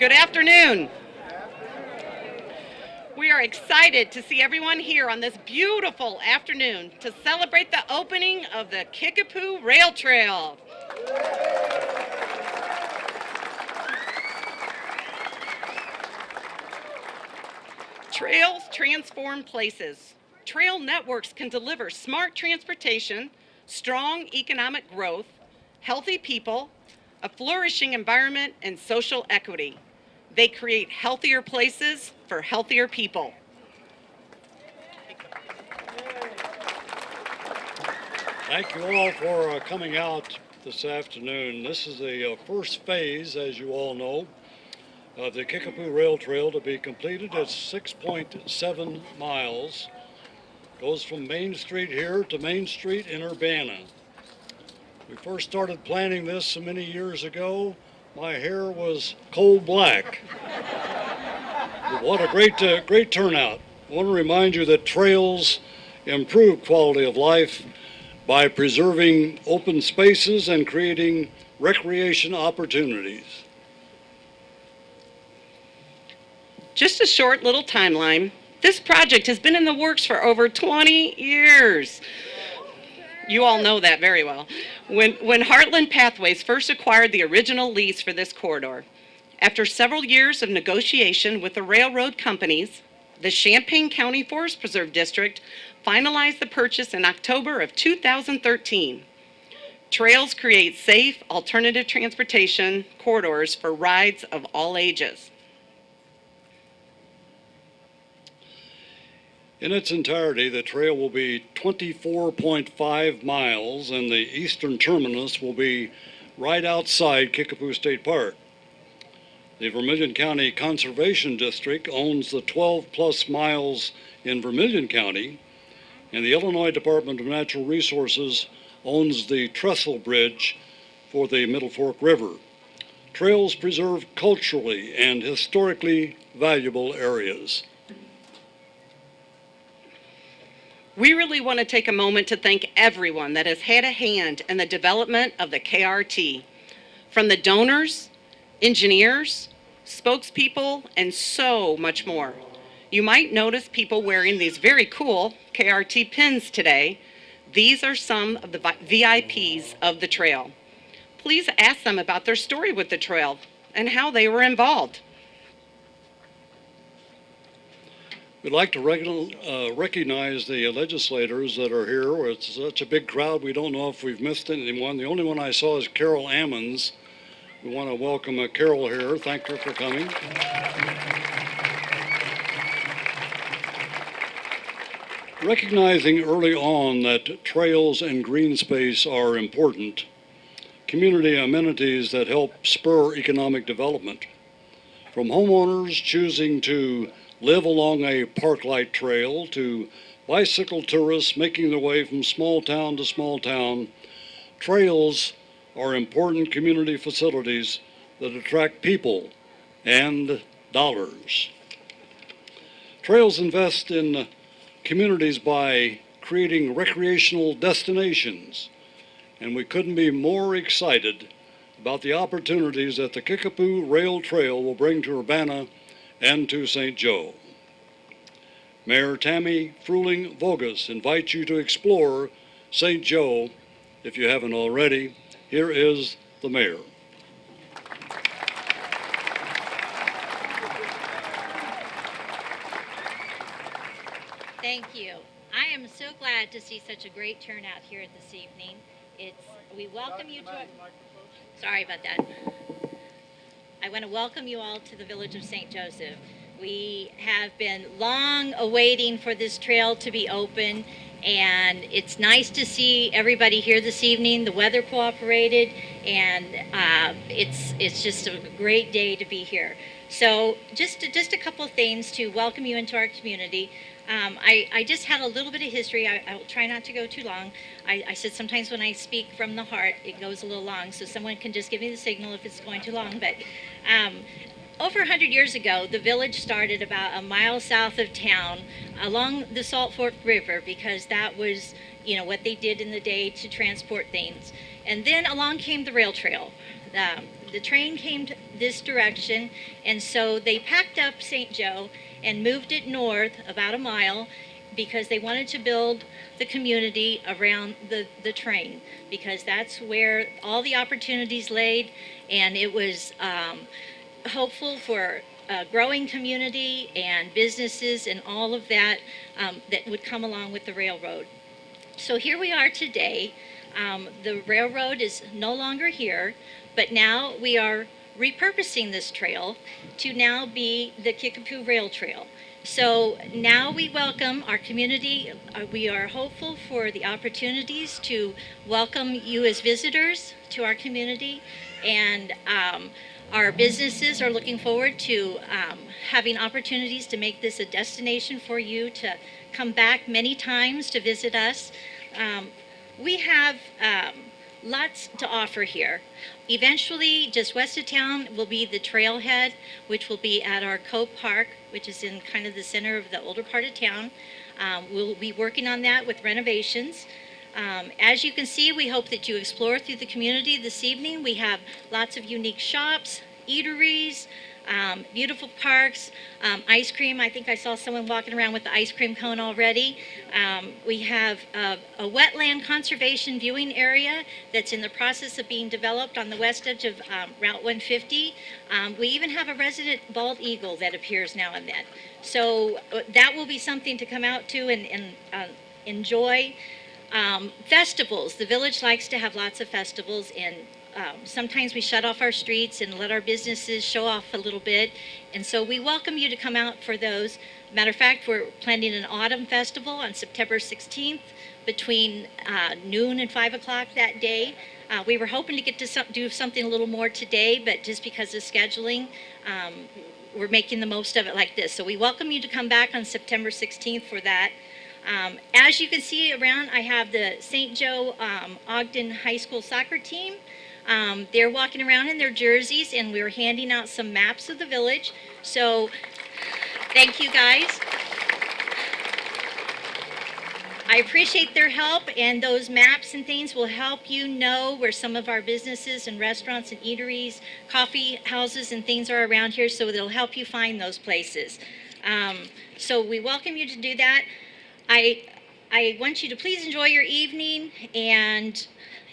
Good afternoon. We are excited to see everyone here on this beautiful afternoon to celebrate the opening of the Kickapoo Rail Trail. Trails transform places. Trail networks can deliver smart transportation, strong economic growth, healthy people, a flourishing environment, and social equity. They create healthier places for healthier people. Thank you all for coming out this afternoon. This is the first phase, as you all know, of the Kickapoo Rail Trail to be completed. It's 6.7 miles. Goes from Main Street here to Main Street in Urbana. We first started planning this so many years ago. My hair was coal black. But what a great turnout. I want to remind you that trails improve quality of life by preserving open spaces and creating recreation opportunities. Just a short little timeline. This project has been in the works for over 20 years. You all know that very well. When Heartland Pathways first acquired the original lease for this corridor, after several years of negotiation with the railroad companies, the Champaign County Forest Preserve District finalized the purchase in October of 2013. Trails create safe, alternative transportation corridors for rides of all ages. In its entirety, the trail will be 24.5 miles, and the eastern terminus will be right outside Kickapoo State Park. The Vermilion County Conservation District owns the 12-plus miles in Vermilion County, and the Illinois Department of Natural Resources owns the trestle bridge for the Middle Fork River. Trails preserve culturally and historically valuable areas. We really want to take a moment to thank everyone that has had a hand in the development of the KRT, from the donors, engineers, spokespeople, and so much more. You might notice people wearing these very cool KRT pins today. These are some of the VIPs of the trail. Please ask them about their story with the trail and how they were involved. We'd like to recognize the legislators that are here. It's such a big crowd, we don't know if we've missed anyone. The only one I saw is Carol Ammons. We want to welcome Carol here. Thank her for coming. Recognizing early on that trails and green space are important, community amenities that help spur economic development, from homeowners choosing to live along a park-like trail to bicycle tourists making their way from small town to small town, trails are important community facilities that attract people and dollars. Trails invest in communities by creating recreational destinations, and we couldn't be more excited about the opportunities that the Kickapoo Rail Trail will bring to Urbana and to St. Joe. Mayor Tammy Fruling Vogus invites you to explore St. Joe if you haven't already. Here is the mayor. Thank you. I am so glad to see such a great turnout here this evening. We welcome you to. Sorry about that. I want to welcome you all to the village of St. Joseph. We have been long awaiting for this trail to be open, and it's nice to see everybody here this evening. The weather cooperated, and it's just a great day to be here. So just a couple of things to welcome you into our community. I just had a little bit of history. I will try not to go too long. I said sometimes when I speak from the heart, it goes a little long, so someone can just give me the signal if it's going too long. But over 100 years ago, the village started about a mile south of town along the Salt Fork River, because that was, what they did in the day to transport things. And then along came the rail trail. the train came this direction, and so they packed up St. Joe and moved it north about a mile because they wanted to build the community around the train, because that's where all the opportunities laid, and it was hopeful for a growing community and businesses and all of that that would come along with the railroad. So here we are today. The railroad is no longer here, but now we are repurposing this trail to now be the Kickapoo Rail Trail. So now we welcome our community. We are hopeful for the opportunities to welcome you as visitors to our community, and our businesses are looking forward to having opportunities to make this a destination for you to come back many times to visit us. We have lots to offer here. Eventually, just west of town will be the trailhead, which will be at our Cove Park, which is in kind of the center of the older part of town. We'll be working on that with renovations. As you can see, we hope that you explore through the community this evening. We have lots of unique shops, eateries, beautiful parks, ice cream. I think I saw someone walking around with the ice cream cone already. We have a wetland conservation viewing area that's in the process of being developed on the west edge of Route 150. We even have a resident bald eagle that appears now and then. So that will be something to come out to and enjoy. Festivals. The village likes to have lots of festivals, and sometimes we shut off our streets and let our businesses show off a little bit. And so we welcome you to come out for those. Matter of fact, we're planning an autumn festival on September 16th between noon and 5 o'clock that day. We were hoping to get to do something a little more today, but just because of scheduling, we're making the most of it like this. So we welcome you to come back on September 16th for that. As you can see around, I have the St. Joe Ogden High School soccer team. They're walking around in their jerseys, and we're handing out some maps of the village. So thank you guys. I appreciate their help, and those maps and things will help you know where some of our businesses and restaurants and eateries, coffee houses and things are around here, so it'll help you find those places. So we welcome you to do that. I want you to please enjoy your evening and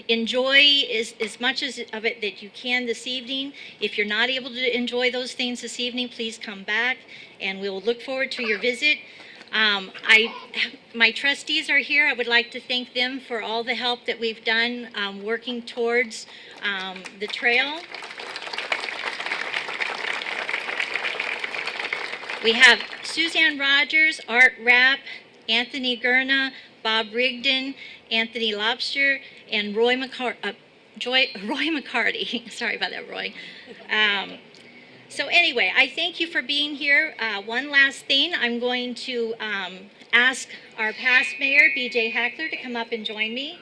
enjoy as much of it that you can this evening. If you're not able to enjoy those things this evening, please come back, and we will look forward to your visit. My trustees are here. I would like to thank them for all the help that we've done working towards the trail. We have Suzanne Rogers, Art Rapp, Anthony Gurna, Bob Rigdon, Anthony Lobster, and Roy McCarty. Sorry about that, Roy. So anyway, I thank you for being here. One last thing, I'm going to ask our past mayor, BJ Hackler, to come up and join me.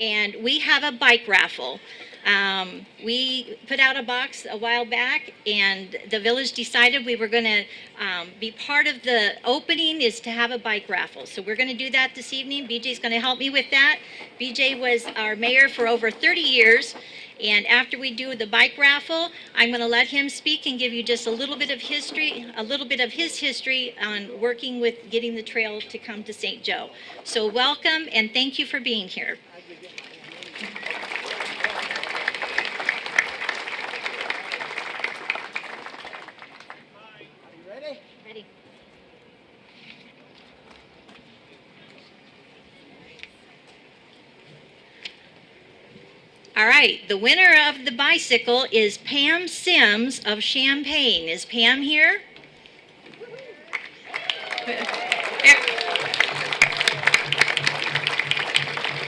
And we have a bike raffle. We put out a box a while back, and the village decided we were going to be part of the opening is to have a bike raffle. So we're going to do that this evening. BJ's going to help me with that. BJ was our mayor for over 30 years. And after we do the bike raffle, I'm going to let him speak and give you just a little bit of history, a little bit of his history on working with getting the trail to come to St. Joe. So welcome, and thank you for being here. Ready. All right, the winner of the bicycle is Pam Sims of Champaign. Is Pam here?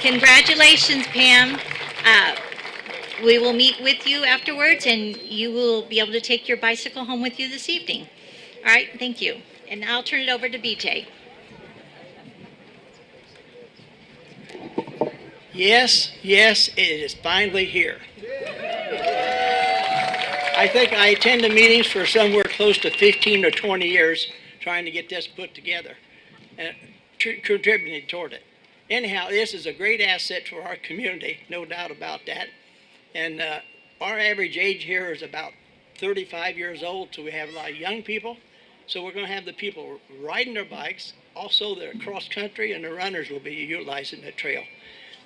Congratulations, Pam. We will meet with you afterwards, and you will be able to take your bicycle home with you this evening. All right, thank you. And I'll turn it over to BJ. Yes, it is finally here. I think I attended meetings for somewhere close to 15 or 20 years trying to get this put together and contributing toward it. Anyhow, this is a great asset for our community, no doubt about that. And our average age here is about 35 years old, so we have a lot of young people. So we're going to have the people riding their bikes. Also, the cross country and the runners will be utilizing the trail.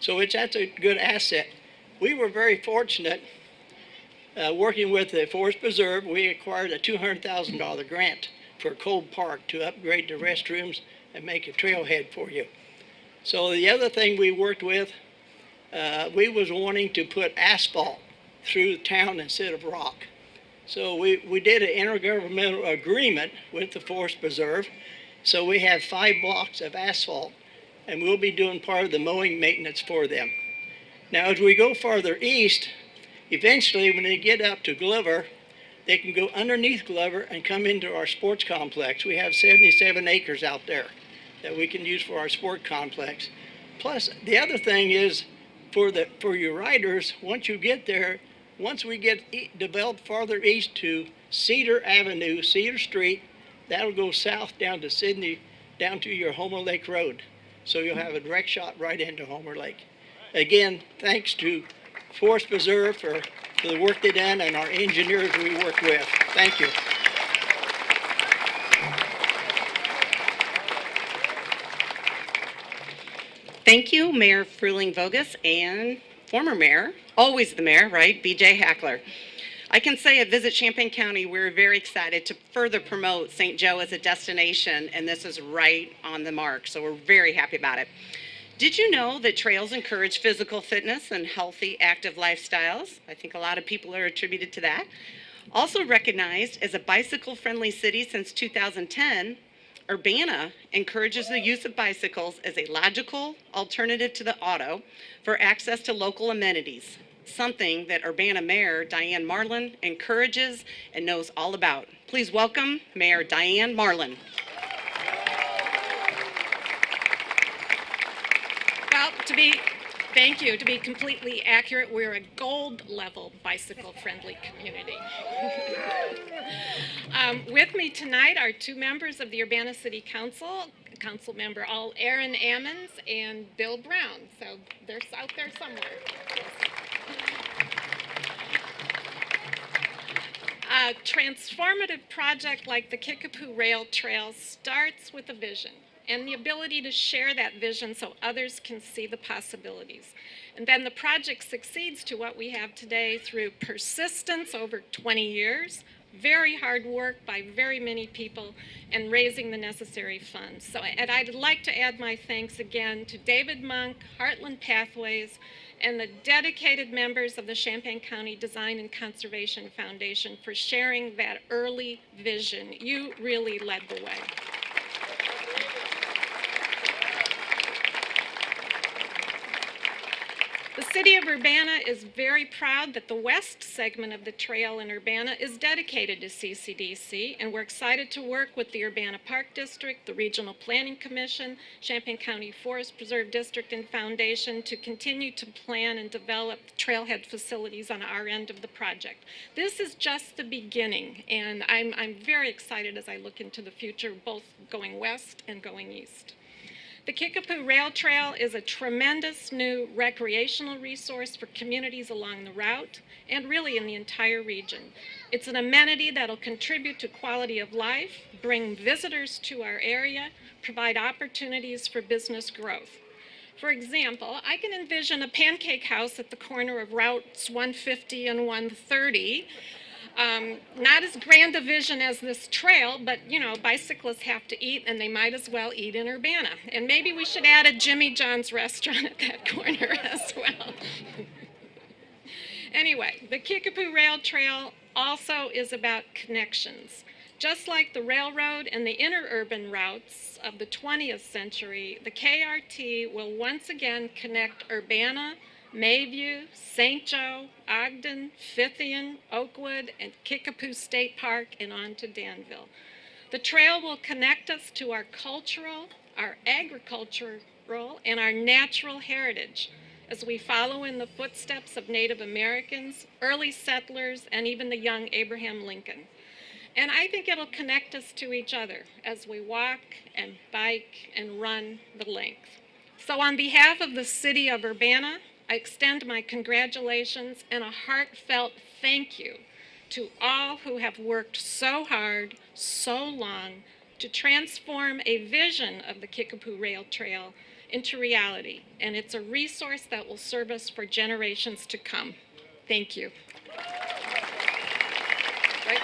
So that's a good asset. We were very fortunate working with the Forest Preserve. We acquired a $200,000 grant for Cove Park to upgrade the restrooms and make a trailhead for you. So the other thing we worked with, we was wanting to put asphalt through the town instead of rock. So we did an intergovernmental agreement with the Forest Preserve. So we have 5 blocks of asphalt, and we'll be doing part of the mowing maintenance for them. Now, as we go farther east, eventually when they get up to Glover, they can go underneath Glover and come into our sports complex. We have 77 acres out there that we can use for our sport complex. Plus, the other thing is for your riders, once you get there, once we get developed farther east to Cedar Avenue, Cedar Street, that'll go south down to Sydney, down to your Homer Lake Road. So you'll have a direct shot right into Homer Lake. Again, thanks to Forest Preserve for the work they done and our engineers we work with. Thank you. Thank you, Mayor Fruling Vogus and former mayor, always the mayor, right, BJ Hackler. I can say at Visit Champaign County, we're very excited to further promote St. Joe as a destination, and this is right on the mark, so we're very happy about it. Did you know that trails encourage physical fitness and healthy, active lifestyles? I think a lot of people are attributed to that. Also recognized as a bicycle-friendly city since 2010, Urbana encourages the use of bicycles as a logical alternative to the auto for access to local amenities, something that Urbana Mayor Diane Marlin encourages and knows all about. Please welcome Mayor Diane Marlin. Well, thank you. To be completely accurate, we're a gold level bicycle friendly community. With me tonight are 2 members of the Urbana City Council, Council Member Aaron Ammons and Bill Brown. So they're out there somewhere. A transformative project like the Kickapoo Rail Trail starts with a vision and the ability to share that vision so others can see the possibilities. And then the project succeeds to what we have today through persistence over 20 years, very hard work by very many people, and raising the necessary funds. So, and I'd like to add my thanks again to David Monk, Heartland Pathways, and the dedicated members of the Champaign County Design and Conservation Foundation for sharing that early vision. You really led the way. The City of Urbana is very proud that the west segment of the trail in Urbana is dedicated to CCDC, and we're excited to work with the Urbana Park District, the Regional Planning Commission, Champaign County Forest Preserve District and Foundation to continue to plan and develop trailhead facilities on our end of the project. This is just the beginning, and I'm very excited as I look into the future, both going west and going east. The Kickapoo Rail Trail is a tremendous new recreational resource for communities along the route and really in the entire region. It's an amenity that'll contribute to quality of life, bring visitors to our area, provide opportunities for business growth. For example, I can envision a pancake house at the corner of routes 150 and 130. Not as grand a vision as this trail, but you know, bicyclists have to eat and they might as well eat in Urbana. And maybe we should add a Jimmy John's restaurant at that corner as well. Anyway, the Kickapoo Rail Trail also is about connections. Just like the railroad and the interurban routes of the 20th century, the KRT will once again connect Urbana, Mayview, St. Joe, Ogden, Fithian, Oakwood, and Kickapoo State Park, and on to Danville. The trail will connect us to our cultural, our agricultural, and our natural heritage as we follow in the footsteps of Native Americans, early settlers, and even the young Abraham Lincoln. And I think it'll connect us to each other as we walk and bike and run the length. So on behalf of the City of Urbana, I extend my congratulations and a heartfelt thank you to all who have worked so hard, so long, to transform a vision of the Kickapoo Rail Trail into reality, and it's a resource that will serve us for generations to come. Thank you. Right.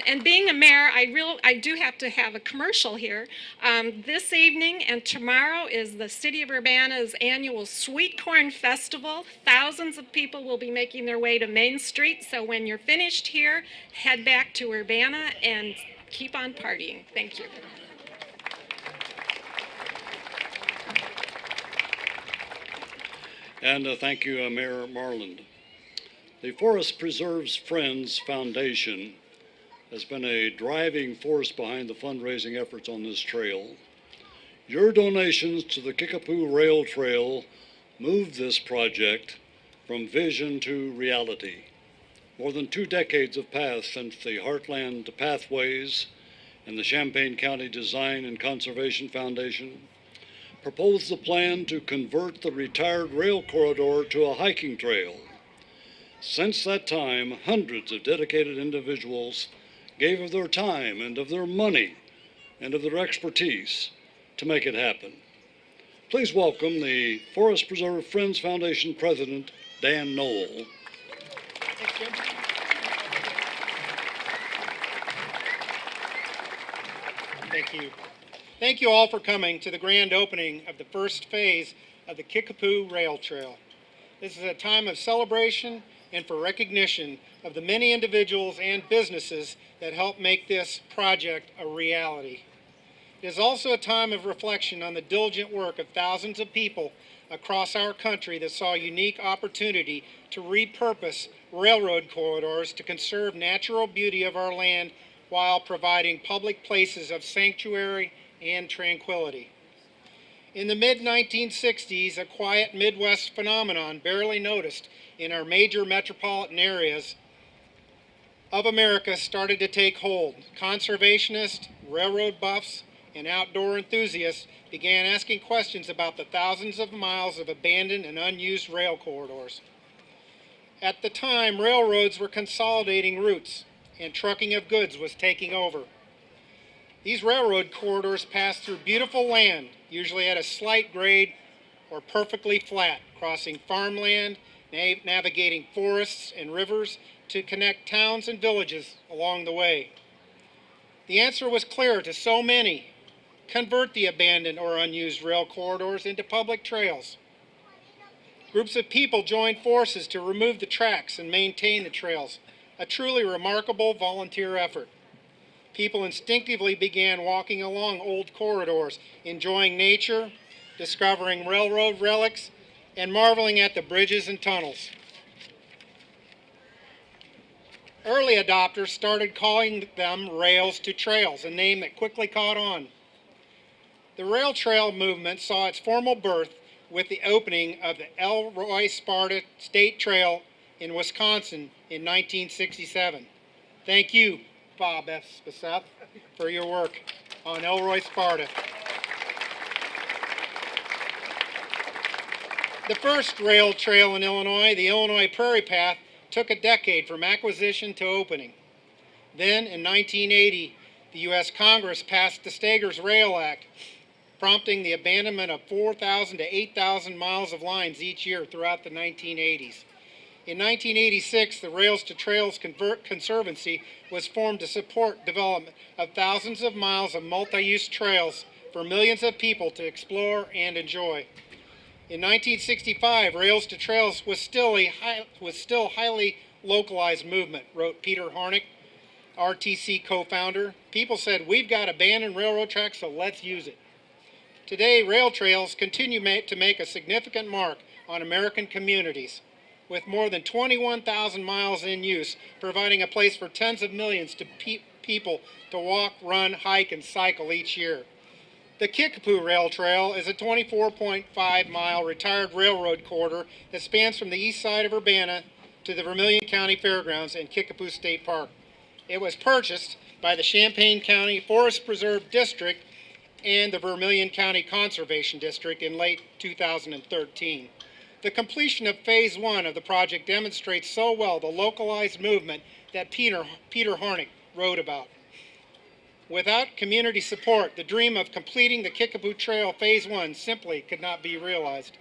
And being a mayor, I do have to have a commercial here. This evening and tomorrow is the City of Urbana's annual Sweet Corn Festival. Thousands of people will be making their way to Main Street, so when you're finished here, head back to Urbana and keep on partying. Thank you. And thank you, Mayor Marland. The Forest Preserves Friends Foundation has been a driving force behind the fundraising efforts on this trail. Your donations to the Kickapoo Rail Trail moved this project from vision to reality. More than 2 decades have passed since the Heartland Pathways and the Champaign County Design and Conservation Foundation proposed the plan to convert the retired rail corridor to a hiking trail. Since that time, hundreds of dedicated individuals gave of their time and of their money and of their expertise to make it happen. Please welcome the Forest Preserve Friends Foundation President, Dan Knoll. Thanks, Jim. Thank you. Thank you all for coming to the grand opening of the first phase of the Kickapoo Rail Trail. This is a time of celebration and for recognition of the many individuals and businesses that help make this project a reality. It is also a time of reflection on the diligent work of thousands of people across our country that saw a unique opportunity to repurpose railroad corridors to conserve natural beauty of our land while providing public places of sanctuary and tranquility. In the mid-1960s, a quiet Midwest phenomenon barely noticed in our major metropolitan areas of America started to take hold. Conservationists, railroad buffs, and outdoor enthusiasts began asking questions about the thousands of miles of abandoned and unused rail corridors. At the time, railroads were consolidating routes, and trucking of goods was taking over. These railroad corridors passed through beautiful land, usually at a slight grade or perfectly flat, crossing farmland, navigating forests and rivers to connect towns and villages along the way. The answer was clear to so many: convert the abandoned or unused rail corridors into public trails. Groups of people joined forces to remove the tracks and maintain the trails, a truly remarkable volunteer effort. People instinctively began walking along old corridors, enjoying nature, discovering railroad relics, and marveling at the bridges and tunnels. Early adopters started calling them rails to trails, a name that quickly caught on. The rail trail movement saw its formal birth with the opening of the Elroy Sparta State Trail in Wisconsin in 1967. Thank you, Bob F. Spaceth, for your work on Elroy Sparta. The first rail trail in Illinois, the Illinois Prairie Path, took a decade from acquisition to opening. Then, in 1980, the U.S. Congress passed the Staggers Rail Act, prompting the abandonment of 4,000 to 8,000 miles of lines each year throughout the 1980s. In 1986, the Rails to Trails Conservancy was formed to support development of thousands of miles of multi-use trails for millions of people to explore and enjoy. In 1965, Rails to Trails was still highly localized movement, wrote Peter Harnick, RTC co-founder. People said, "We've got abandoned railroad tracks, so let's use it." Today, rail trails continue to make a significant mark on American communities, with more than 21,000 miles in use, providing a place for tens of millions of people to walk, run, hike, and cycle each year. The Kickapoo Rail Trail is a 24.5-mile retired railroad corridor that spans from the east side of Urbana to the Vermilion County Fairgrounds and Kickapoo State Park. It was purchased by the Champaign County Forest Preserve District and the Vermilion County Conservation District in late 2013. The completion of Phase 1 of the project demonstrates so well the localized movement that Peter Harnick wrote about. Without community support, the dream of completing the Kickapoo Trail Phase 1 simply could not be realized.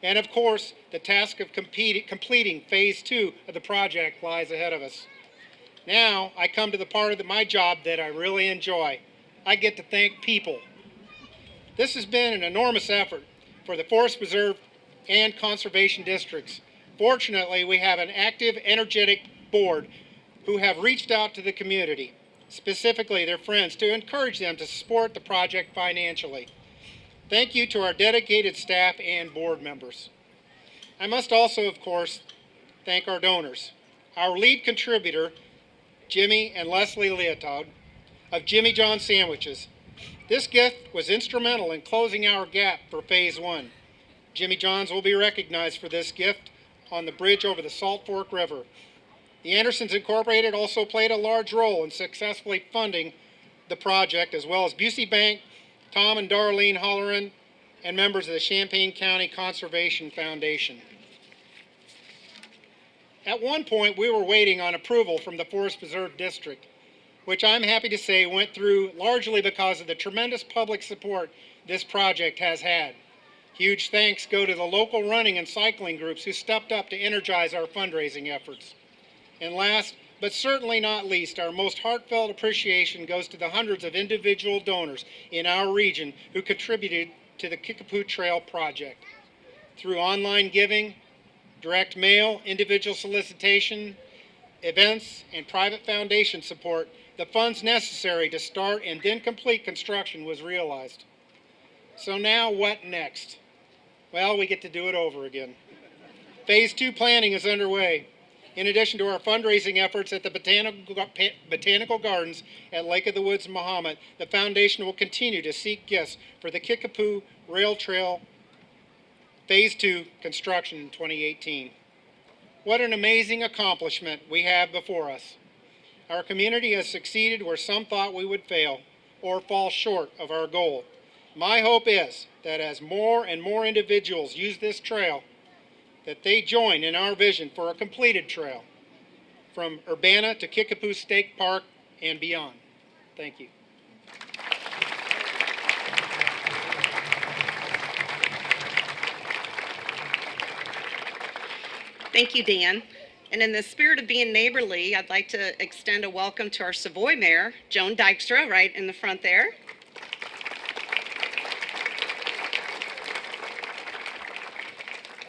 And of course, the task of completing Phase 2 of the project lies ahead of us. Now, I come to the part of my job that I really enjoy. I get to thank people. This has been an enormous effort for the Forest Preserve and Conservation Districts. Fortunately, we have an active, energetic board who have reached out to the community, specifically their friends, to encourage them to support the project financially. Thank you to our dedicated staff and board members. I must also, of course, thank our donors. Our lead contributor, Jimmy and Leslie Leotard of Jimmy John Sandwiches. This gift was instrumental in closing our gap for Phase 1. Jimmy John's will be recognized for this gift on the bridge over the Salt Fork River. The Andersons Incorporated also played a large role in successfully funding the project, as well as Busey Bank, Tom and Darlene Holleran, and members of the Champaign County Conservation Foundation. At one point, we were waiting on approval from the Forest Preserve District, which I'm happy to say went through largely because of the tremendous public support this project has had. Huge thanks go to the local running and cycling groups who stepped up to energize our fundraising efforts. And last, but certainly not least, our most heartfelt appreciation goes to the hundreds of individual donors in our region who contributed to the Kickapoo Trail project. Through online giving, direct mail, individual solicitation, events, and private foundation support, the funds necessary to start and then complete construction was realized. So now what next? Well, we get to do it over again. Phase 2 planning is underway. In addition to our fundraising efforts at the Botanical Gardens at Lake of the Woods, Mahomet, the foundation will continue to seek gifts for the Kickapoo Rail Trail Phase 2 construction in 2018. What an amazing accomplishment we have before us. Our community has succeeded where some thought we would fail or fall short of our goal. My hope is that as more and more individuals use this trail, that they join in our vision for a completed trail from Urbana to Kickapoo State Park and beyond. Thank you. Thank you, Dan. And in the spirit of being neighborly, I'd like to extend a welcome to our Savoy Mayor, Joan Dykstra, right in the front there.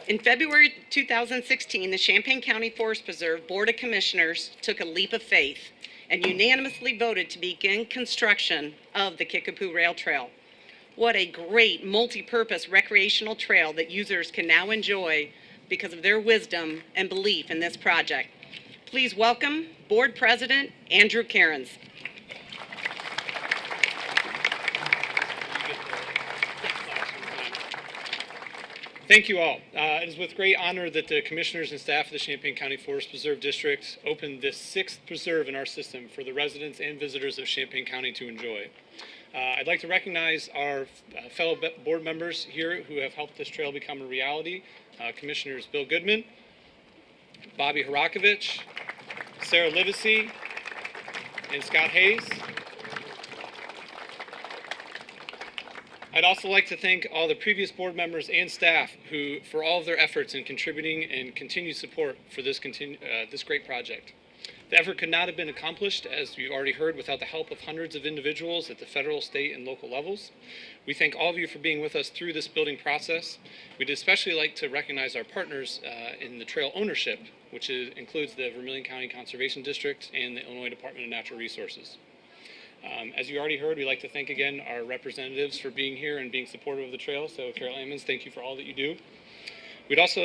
In February 2016, the Champaign County Forest Preserve Board of Commissioners took a leap of faith and unanimously voted to begin construction of the Kickapoo Rail Trail. What a great multi-purpose recreational trail that users can now enjoy because of their wisdom and belief in this project. Please welcome Board President Andrew Cairns. Thank you all. It is with great honor that the commissioners and staff of the Champaign County Forest Preserve District opened this 6th preserve in our system for the residents and visitors of Champaign County to enjoy. I'd like to recognize our fellow board members here who have helped this trail become a reality. Commissioners Bill Goodman, Bobby Harakovich, Sarah Livesey, and Scott Hayes. I'd also like to thank all the previous board members and staff who, for all of their efforts in contributing and continued support for this great project. The effort could not have been accomplished, as you've already heard, without the help of hundreds of individuals at the federal, state, and local levels. We thank all of you for being with us through this building process. We'd especially like to recognize our partners in the trail ownership, which includes the Vermilion County Conservation District and the Illinois Department of Natural Resources. As you already heard, we'd like to thank again our representatives for being here and being supportive of the trail. So Carol Ammons, thank you for all that you do. We'd also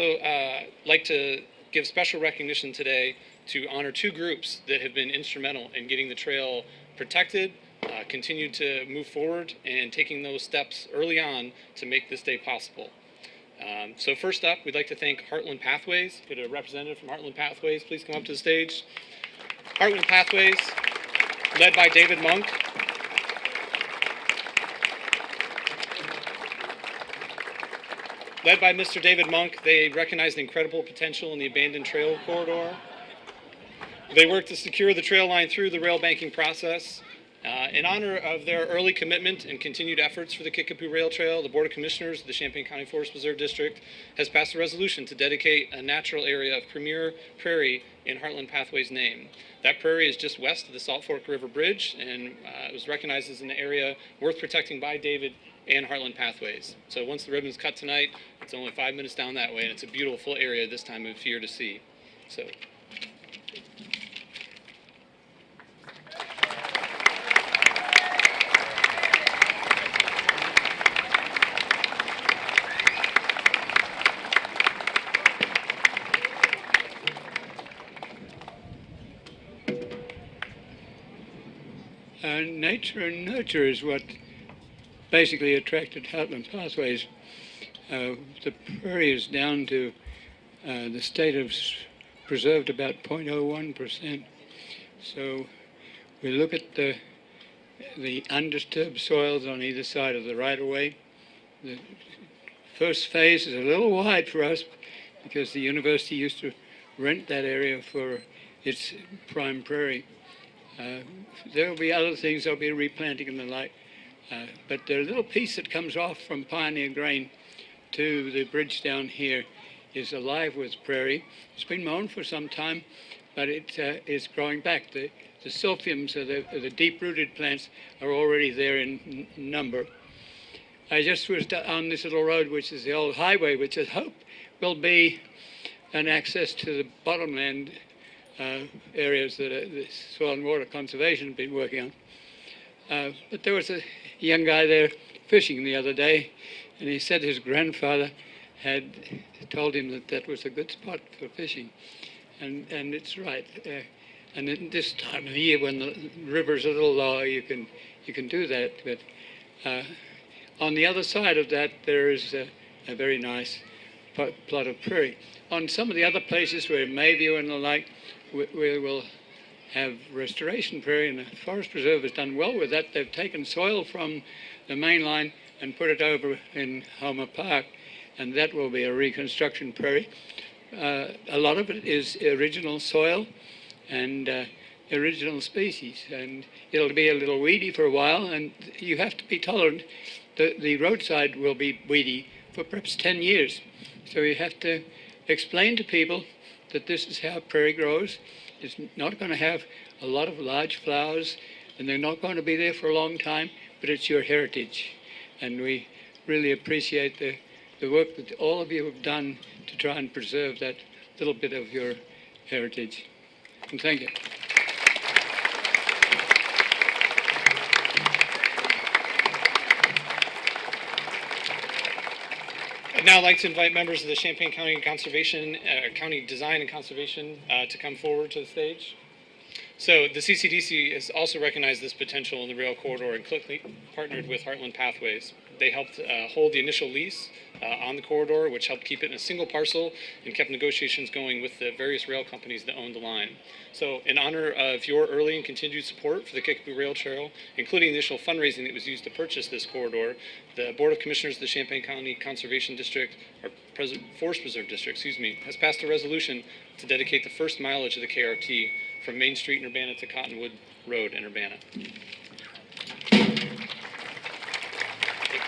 like to give special recognition today to honor 2 groups that have been instrumental in getting the trail protected, continued to move forward, and taking those steps early on to make this day possible. So first up, we'd like to thank Heartland Pathways. Could a representative from Heartland Pathways please come up to the stage? Heartland Pathways, led by David Monk. Led by Mr. David Monk, they recognized the incredible potential in the abandoned trail corridor. They worked to secure the trail line through the rail banking process. In honor of their early commitment and continued efforts for the Kickapoo Rail Trail, the Board of Commissioners of the Champaign County Forest Preserve District has passed a resolution to dedicate a natural area of premier prairie in Heartland Pathway's name. That prairie is just west of the Salt Fork River Bridge, and it was recognized as an area worth protecting by David and Heartland Pathways. So once the ribbon's cut tonight, it's only 5 minutes down that way, and it's a beautiful area this time of year to see. So. Nature and nurture is what basically attracted Heartland Pathways. The prairie is down to the state of preserved about 0.01%. So we look at the undisturbed soils on either side of the right-of-way. The first phase is a little wide for us because the university used to rent that area for its prime prairie. There will be other things, there'll be replanting and the like. But the little piece that comes off from Pioneer Grain to the bridge down here is alive with prairie. It's been mown for some time, but it is growing back. The silphiums, the deep-rooted plants, are already there in number. I just was on this little road, which is the old highway, which I hope will be an access to the bottomland areas that the Soil and Water Conservation have been working on. But there was a young guy there fishing the other day, and he said his grandfather had told him that that was a good spot for fishing. And it's right. And at this time of the year when the river's a little lower, you can do that. But on the other side of that, there is a very nice plot of prairie. On some of the other places where Mayview and the like, we will have restoration prairie, and the Forest Preserve has done well with that. They've taken soil from the main line and put it over in Homer Park, and that will be a reconstruction prairie. A lot of it is original soil and original species, and it'll be a little weedy for a while, and you have to be tolerant. The roadside will be weedy for perhaps 10 years. So you have to explain to people that this is how prairie grows. It's not going to have a lot of large flowers, and they're not going to be there for a long time, but it's your heritage. And we really appreciate the work that all of you have done to try and preserve that little bit of your heritage. And thank you. I'd now like to invite members of the Champaign County Conservation, County Design and Conservation to come forward to the stage. So the CCDC has also recognized this potential in the rail corridor and quickly partnered with Heartland Pathways. They helped hold the initial lease on the corridor, which helped keep it in a single parcel and kept negotiations going with the various rail companies that owned the line. So in honor of your early and continued support for the Kickapoo Rail Trail, including the initial fundraising that was used to purchase this corridor, the Board of Commissioners of the Champaign County Conservation District, or Forest Preserve District, has passed a resolution to dedicate the first mileage of the KRT from Main Street in Urbana to Cottonwood Road in Urbana. Thank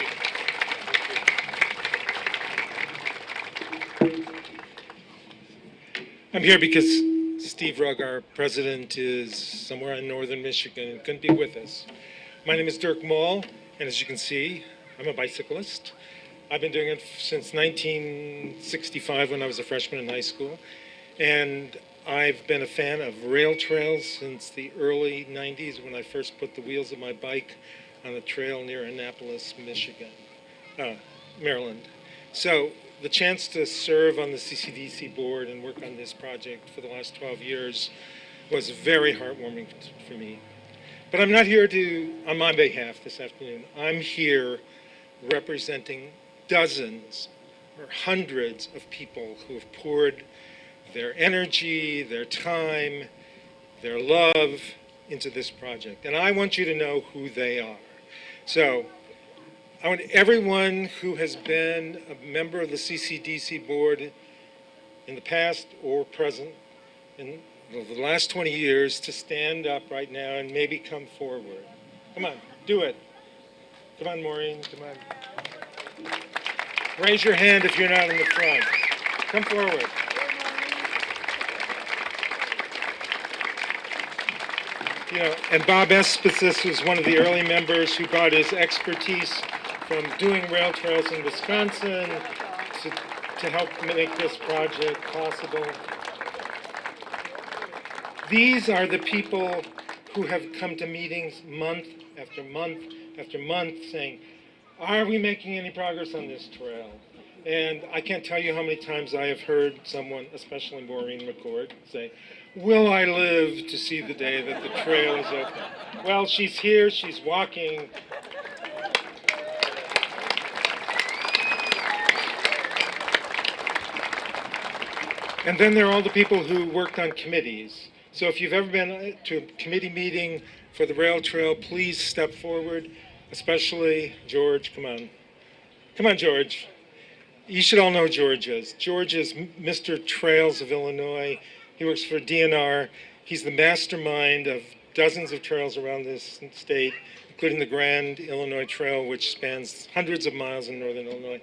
you. I'm here because Steve Rugg, our president, is somewhere in northern Michigan and couldn't be with us. My name is Dirk Moll, and as you can see, I'm a bicyclist. I've been doing it since 1965 when I was a freshman in high school, and I've been a fan of rail trails since the early 90s when I first put the wheels of my bike on a trail near Annapolis, Maryland. So the chance to serve on the CCDC board and work on this project for the last 12 years was very heartwarming for me. But I'm not here on my behalf this afternoon. I'm here representing dozens or hundreds of people who have poured their energy, their time, their love into this project. And I want you to know who they are. So I want everyone who has been a member of the CCDC board in the past or present in the last 20 years to stand up right now and maybe come forward. Come on, do it. Come on, Maureen, come on. Raise your hand if you're not in the front. Come forward. You know, and Bob Espesis was one of the early members who brought his expertise from doing rail trails in Wisconsin to help make this project possible. These are the people who have come to meetings month after month after month saying, are we making any progress on this trail? And I can't tell you how many times I have heard someone, especially Maureen McCord, say, will I live to see the day that the trail is open? Well, she's here, she's walking. And then there are all the people who worked on committees. So if you've ever been to a committee meeting for the rail trail, please step forward, especially George, come on. Come on, George. You should all know who George is. George is Mr. Trails of Illinois. He works for DNR. He's the mastermind of dozens of trails around this state, including the Grand Illinois Trail, which spans hundreds of miles in northern Illinois.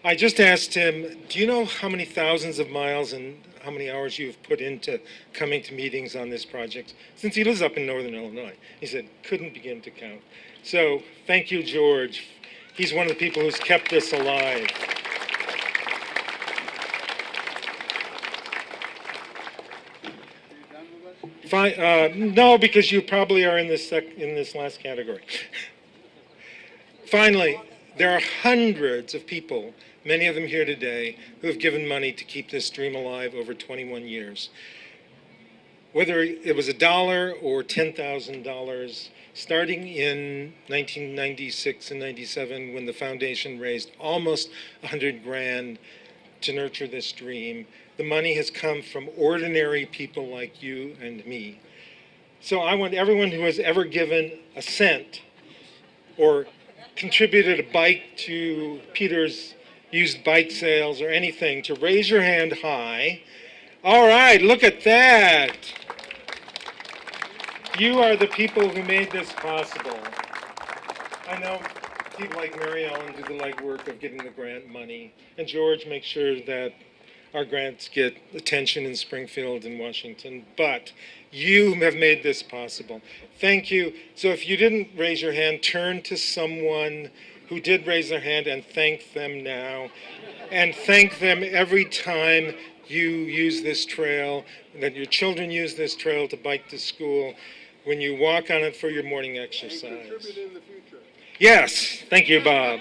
I just asked him, do you know how many thousands of miles and how many hours you've put into coming to meetings on this project? Since he lives up in northern Illinois. He said, couldn't begin to count. So thank you, George. He's one of the people who's kept this alive. No, because you probably are in this last category. Finally, there are hundreds of people, many of them here today, who have given money to keep this dream alive over 21 years. Whether it was $1 or $10,000, starting in 1996 and 97, when the foundation raised almost 100 grand to nurture this dream, the money has come from ordinary people like you and me. So I want everyone who has ever given a cent or contributed a bike to Peter's used bike sales or anything to raise your hand high. All right, look at that. You are the people who made this possible. I know people like Mary Ellen do the legwork of getting the grant money, and George makes sure that our grants get attention in Springfield and Washington, but you have made this possible. Thank you. So if you didn't raise your hand, turn to someone who did raise their hand and thank them now. And thank them every time you use this trail, that your children use this trail to bike to school, when you walk on it for your morning exercise. Yes, thank you, Bob.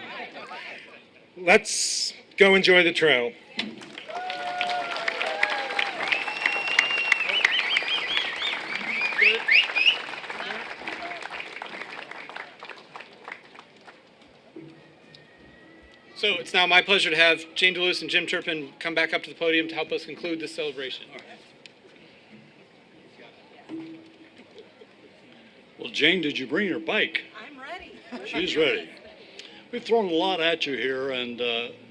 Let's go enjoy the trail. So it's now my pleasure to have Jane DeLewis and Jim Turpin come back up to the podium to help us conclude this celebration. Well, Jane, did you bring your bike? I'm ready. She's ready. We've thrown a lot at you here, and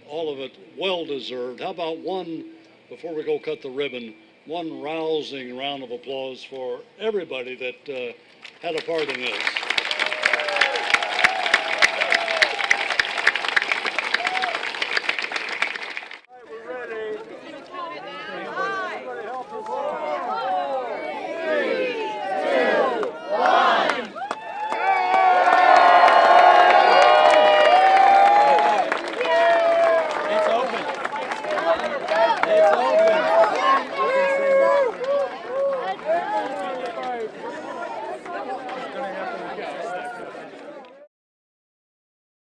all of it well-deserved. How about one, before we go cut the ribbon, one rousing round of applause for everybody that had a part in this. It's open.